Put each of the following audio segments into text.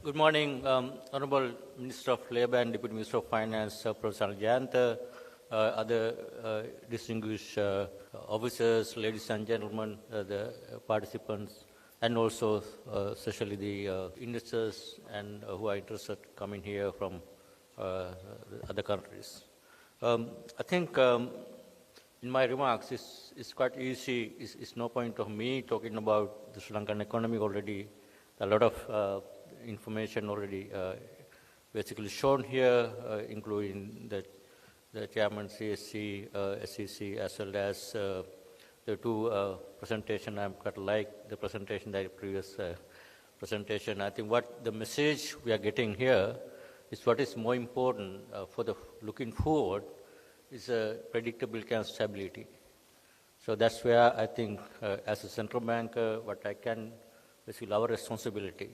Good morning, Honorable Minister of Labour and Deputy Minister of Finance, Professor Jayanta, other distinguished officers, ladies and gentlemen, the participants, and also especially the investors and who are interested coming here from other countries. I think in my remarks, it's quite easy. It's no point of me talking about the Sri Lankan economy already. A lot of information already basically shown here, including the chairman CSC, SEC, as well as the two presentations. I'm quite like the presentation, the previous presentation. I think what the message we are getting here is what is more important for the looking forward is predictability and stability. So that's where I think as a central banker, what I can, basically our responsibility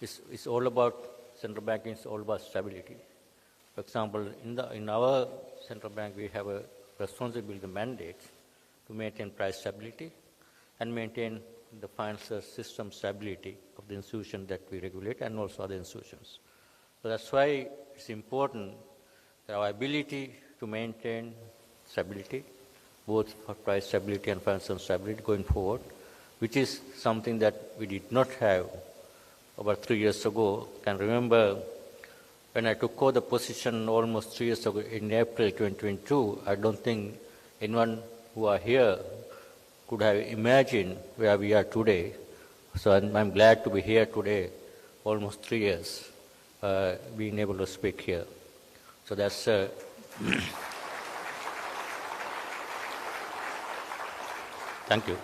is all about, central banking is all about stability. For example, in our central bank, we have a responsibility, the mandate to maintain price stability and maintain the financial system stability of the institution that we regulate and also other institutions. So that's why it's important that our ability to maintain stability, both for price stability and financial stability going forward, which is something that we did not have about 3 years ago. I can remember when I took over the position almost 3 years ago in April 2022, I don't think anyone who are here could have imagined where we are today. So I'm glad to be here today, almost 3 years, being able to speak here. So that's thank you.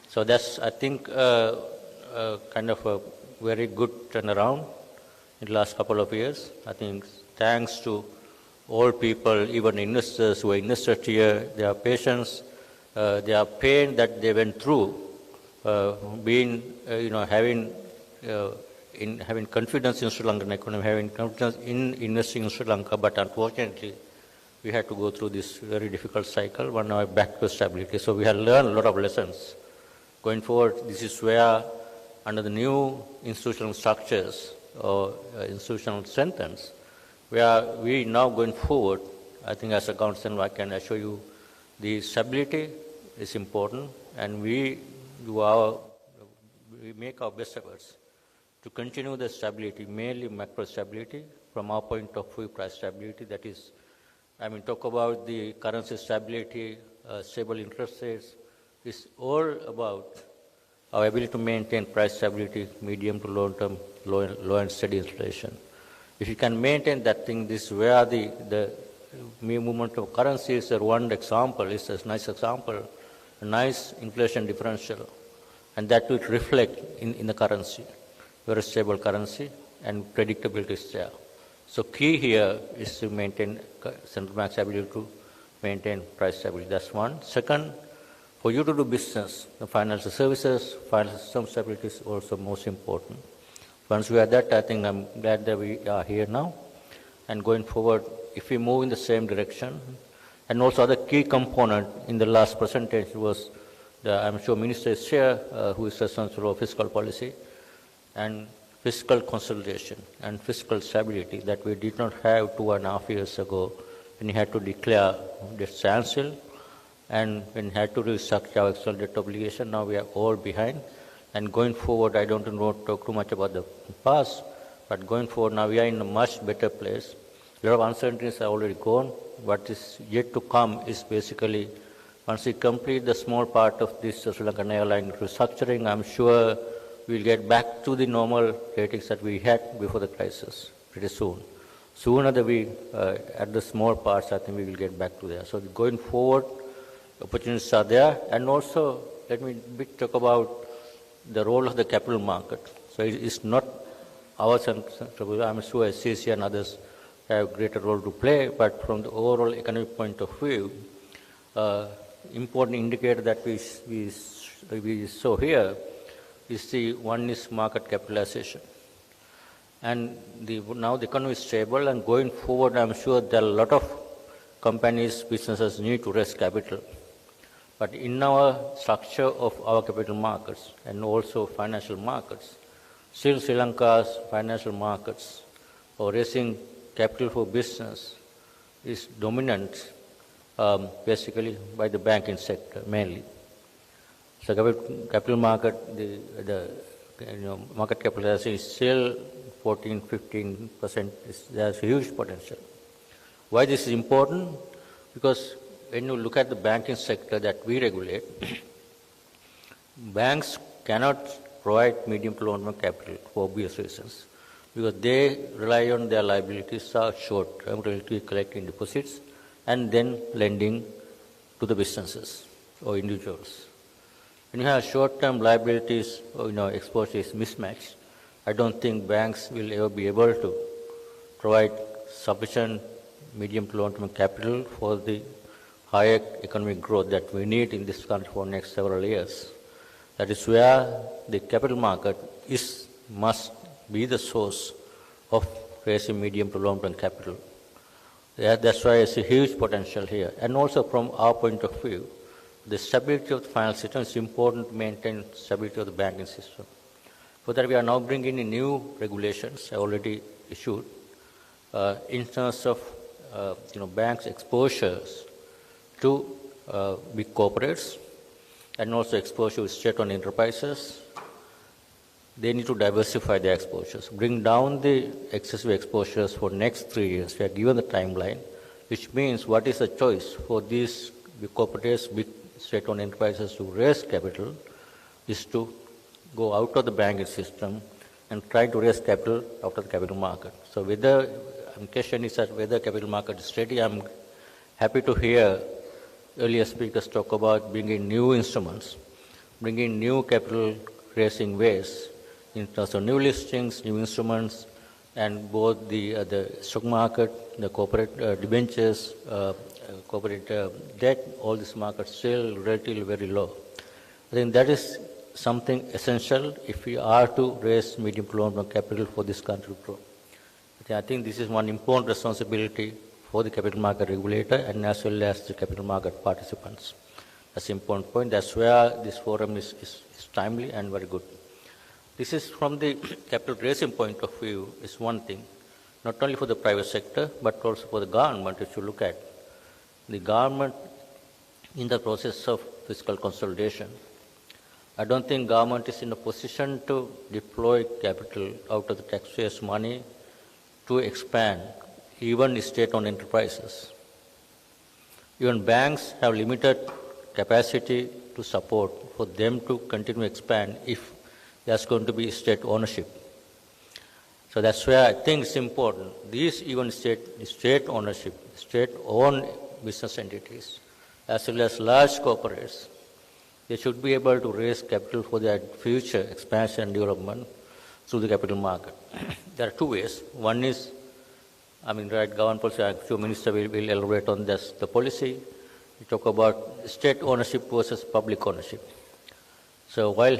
So that's, I think, kind of a very good turnaround in the last couple of years. I think thanks to all people, even investors who are invested here, their patience, their pain that they went through, being, having confidence in Sri Lankan economy, having confidence in investing in Sri Lanka, but unfortunately, we had to go through this very difficult cycle, but now back to stability. So we have learned a lot of lessons. Going forward, this is where, under the new institutional structures or institutional sentence, where we now going forward, I think as a council, I can assure you the stability is important, and we make our best efforts to continue the stability, mainly macro stability, from our point of view, price stability. That is, talk about the currency stability, stable interest rates. It's all about our ability to maintain price stability, medium to long term, low and steady inflation. If you can maintain that thing, this is where the movement of currency is one example, is a nice example, a nice inflation differential, and that will reflect in the currency, very stable currency, and predictability is there. So key here is to maintain central bank's ability to maintain price stability. That's one. Second, for you to do business, the financial services, financial system stability is also most important. Once we have that, I think I'm glad that we are here now. And going forward, if we move in the same direction, and also other key component in the last presentation was, I'm sure Minister is here, who is responsible for fiscal policy, and fiscal consolidation and fiscal stability that we did not have 2.5 years ago when we had to declare the standstill and when we had to restructure our external debt obligation. Now we are all behind. And going forward, I don't want to talk too much about the past, but going forward now we are in a much better place. A lot of uncertainties are already gone. What is yet to come is basically, once we complete the small part of this Sri Lankan airline restructuring, I'm sure we'll get back to the normal ratings that we had before the crisis pretty soon. Sooner than we, at the small parts, I think we will get back to there. So going forward, opportunities are there. And also, let me talk about the role of the capital market. So it's not our central, I'm sure SCC and others have greater role to play, but from the overall economic point of view, important indicator that we saw here is the one is market capitalization. And now the economy is stable, and going forward, I'm sure there are a lot of companies, businesses need to raise capital. But in our structure of our capital markets and also financial markets, Still, Sri Lanka's financial markets or raising capital for business is dominant basically by the banking sector mainly. So capital market, the market capitalization is still 14-15%. There's huge potential. Why this is important? Because when you look at the banking sector that we regulate, banks cannot provide medium to long-term capital for obvious reasons, because they rely on their liabilities are short-term, relatively collecting deposits and then lending to the businesses or individuals. When you have short-term liabilities or exposure is mismatched, I don't think banks will ever be able to provide sufficient medium to long-term capital for the higher economic growth that we need in this country for the next several years. That is where the capital market must be the source of raising medium to long-term capital. That's why I see huge potential here. And also from our point of view, the stability of the financial system is important to maintain stability of the banking system. For that, we are now bringing in new regulations already issued in terms of banks' exposures to big corporates and also exposure to state-owned enterprises. They need to diversify their exposures, bring down the excessive exposures for next 3 years. We are given the timeline, which means what is the choice for these big corporates, big state-owned enterprises to raise capital is to go out of the banking system and try to raise capital out of the capital market. So the question is that whether capital market is ready. I'm happy to hear earlier speakers talk about bringing new instruments, bringing new capital raising ways in terms of new listings, new instruments, and both the stock market, the corporate debentures, corporate debt, all these markets still relatively very low. I think that is something essential if we are to raise medium to long-term capital for this country to grow. I think this is one important responsibility for the capital market regulator and as well as the capital market participants. That's an important point. That's where this forum is timely and very good. This is from the capital raising point of view is one thing, not only for the private sector, but also for the government. If you look at the government in the process of fiscal consolidation, I don't think government is in a position to deploy capital out of the taxpayers' money to expand even state-owned enterprises. Even banks have limited capacity to support for them to continue to expand if there's going to be state ownership. So that's where I think it's important. These even state ownership, state-owned business entities, as well as large corporates, they should be able to raise capital for their future expansion and development through the capital market. There are two ways. One is, government policy, I'm sure Minister will elaborate on this. The policy, we talk about state ownership versus public ownership. So while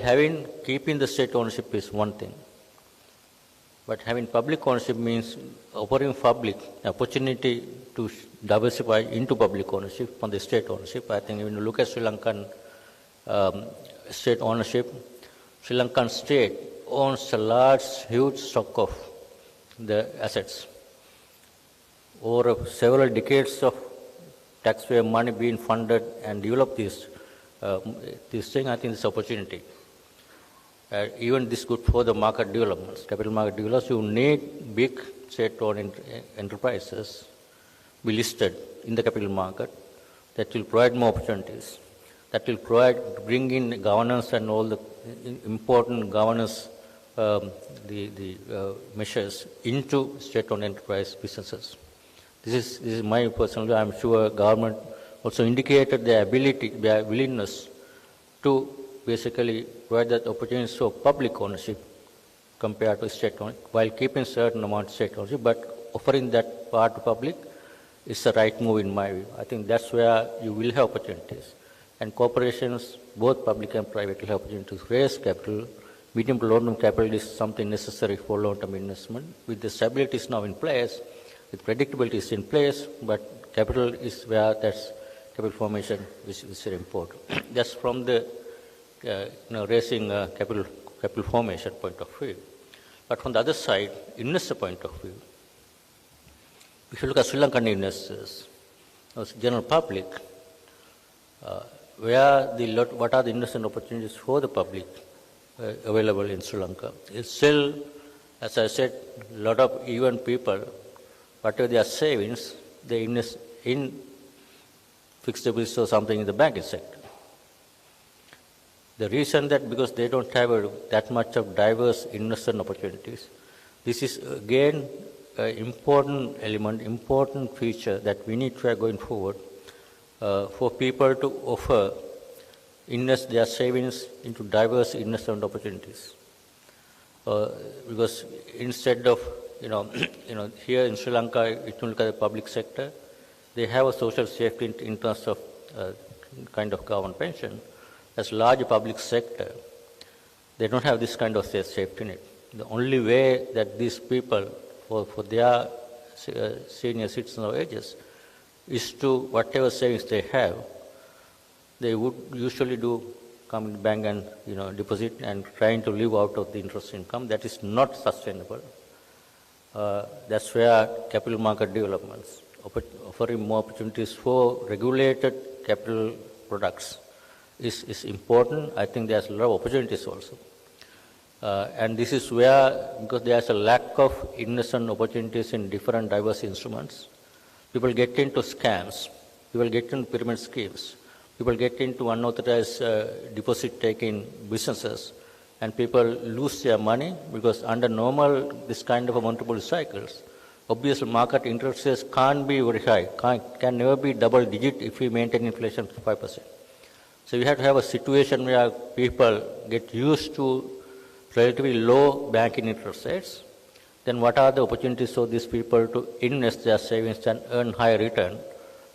keeping the state ownership is one thing, but having public ownership means offering public opportunity to diversify into public ownership from the state ownership. I think when you look at Sri Lankan state ownership, Sri Lankan state owns a large, huge stock of the assets. Over several decades of taxpayer money being funded and develop this thing, I think this opportunity. Even this good for the market developments, capital market developments, you need big state-owned enterprises be listed in the capital market that will provide more opportunities, that will bring in governance and all the important governance measures into state-owned enterprise businesses. This is my personal view. I'm sure government also indicated their willingness to basically provide that opportunities for public ownership compared to state ownership, while keeping certain amount of state ownership, but offering that part to public is the right move in my view. I think that's where you will have opportunities. And corporations, both public and private, will have opportunities to raise capital. Medium to long-term capital is something necessary for long-term investment. With the stability is now in place, with predictability is in place, but capital is where that's capital formation is very important. That's from the raising capital formation point of view. But from the other side, investor point of view, if you look at Sri Lankan investors, or general public, what are the investment opportunities for the public available in Sri Lanka? It's still, as I said, a lot of even people, whatever their savings, they invest in fixed deposits or something in the banking sector. The reason that because they don't have that much of diverse investment opportunities, this is again an important element, important feature that we need to have going forward for people to invest their savings into diverse investment opportunities. Because instead of, here in Sri Lanka, if you look at the public sector, they have a social safety in terms of kind of government pension. As large public sector, they don't have this kind of safety net. The only way that these people, for their senior citizens or ages, is to whatever savings they have, they would usually come in the bank and deposit and trying to live out of the interest income. That is not sustainable. That's where capital market developments, offering more opportunities for regulated capital products is important. I think there's a lot of opportunities also. And this is where, because there's a lack of investment opportunities in different diverse instruments, people get into scams, people get into pyramid schemes, people get into unauthorized deposit-taking businesses, and people lose their money because under normal, this kind of multiple cycles, obviously market interest rates can't be very high, can never be double digit if we maintain inflation of 5%. So you have to have a situation where people get used to relatively low banking interest rates. Then what are the opportunities for these people to invest their savings and earn higher return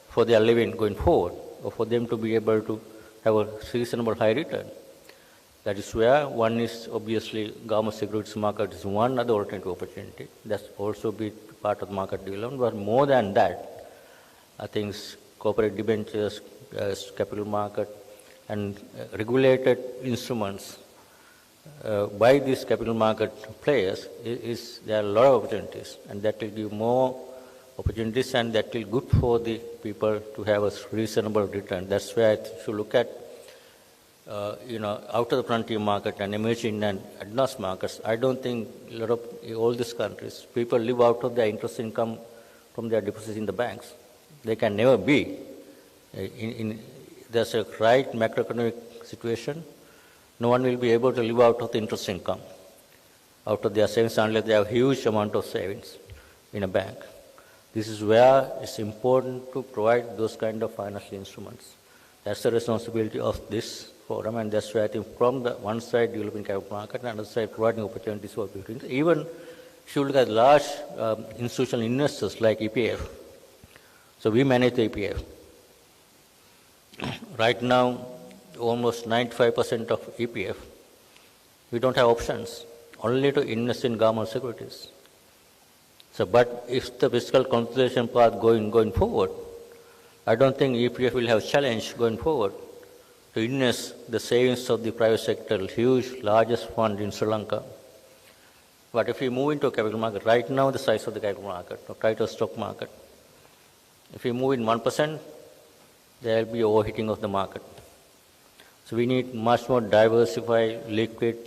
for their living going forward, or for them to be able to have a reasonable high return? That is where one is obviously government securities market is one other alternative opportunity. That's also be part of market development. But more than that, I think corporate debentures, capital market, and regulated instruments by these capital market players, there are a lot of opportunities, and that will give more opportunities, and that will good for the people to have a reasonable return. That's where if you look at out of the frontier market and emerging and advanced markets, I don't think a lot of all these countries, people live out of their interest income from their deposits in the banks. They can never be. There's a right macroeconomic situation. No one will be able to live out of the interest income, out of their savings, unless they have huge amount of savings in a bank. This is where it's important to provide those kind of financial instruments. That's the responsibility of this forum, and that's why I think from the one side developing capital market and another side providing opportunities for people. Even if you look at large institutional investors like EPF, so we manage the EPF. Right now, almost 95% of EPF, we don't have options, only to invest in government securities. So, but if the fiscal consolidation path going forward, I don't think EPF will have challenge going forward to invest the savings of the private sector, huge, largest fund in Sri Lanka. But if we move into a capital market, right now the size of the capital market, or try to stock market, if we move in 1%, there will be overheating of the market. So we need much more diversified, liquid,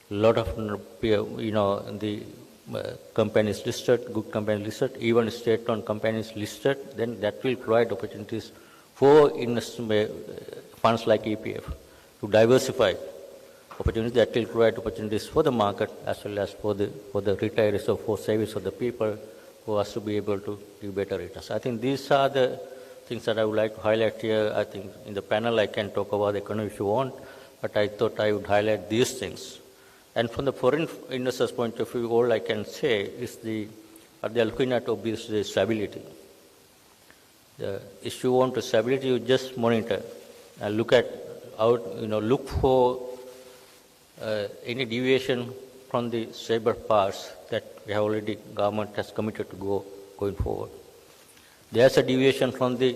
lot of, the companies listed, good companies listed, even state-owned companies listed, then that will provide opportunities for investment funds like EPF to diversify opportunities that will provide opportunities for the market as well as for the retirees or for savings of the people who has to be able to give better returns. I think these are the things that I would like to highlight here. I think in the panel I can talk about the economy if you want, but I thought I would highlight these things. And from the foreign investors' point of view, all I can say is they are looking at obviously stability. If you want stability, you just monitor and look for any deviation from the stable paths that we have already, government has committed to going forward. There's a deviation from the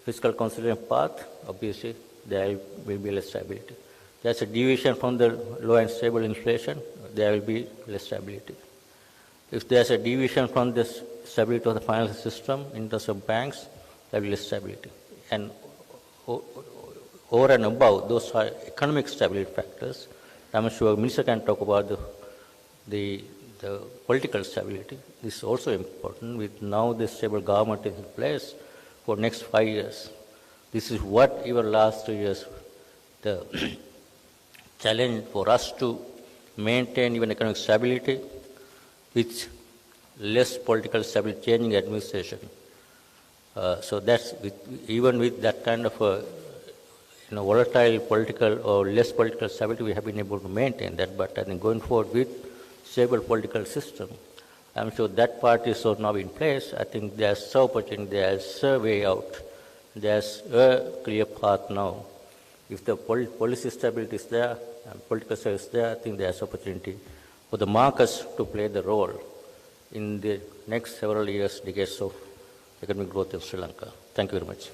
fiscal consolidation path, obviously there will be less stability. There's a deviation from the low and stable inflation, there will be less stability. If there's a deviation from this stability of the financial system in terms of banks, there will be less stability. And over and above, those are economic stability factors. I'm sure Minister can talk about the political stability. This is also important. With now the stable government is in place for next 5 years. This is what even last 2 years, the challenge for us to maintain even economic stability with less political stability, changing administration. So that's even with that kind of volatile political or less political stability, we have been able to maintain that. But I think going forward with stable political system, I'm sure that part is so now in place. I think there's so opportunity, there's a way out, there's a clear path now. If the policy stability is there and political stability is there, I think there's opportunity for the markets to play the role in the next several years, decades of economic growth in Sri Lanka. Thank you very much.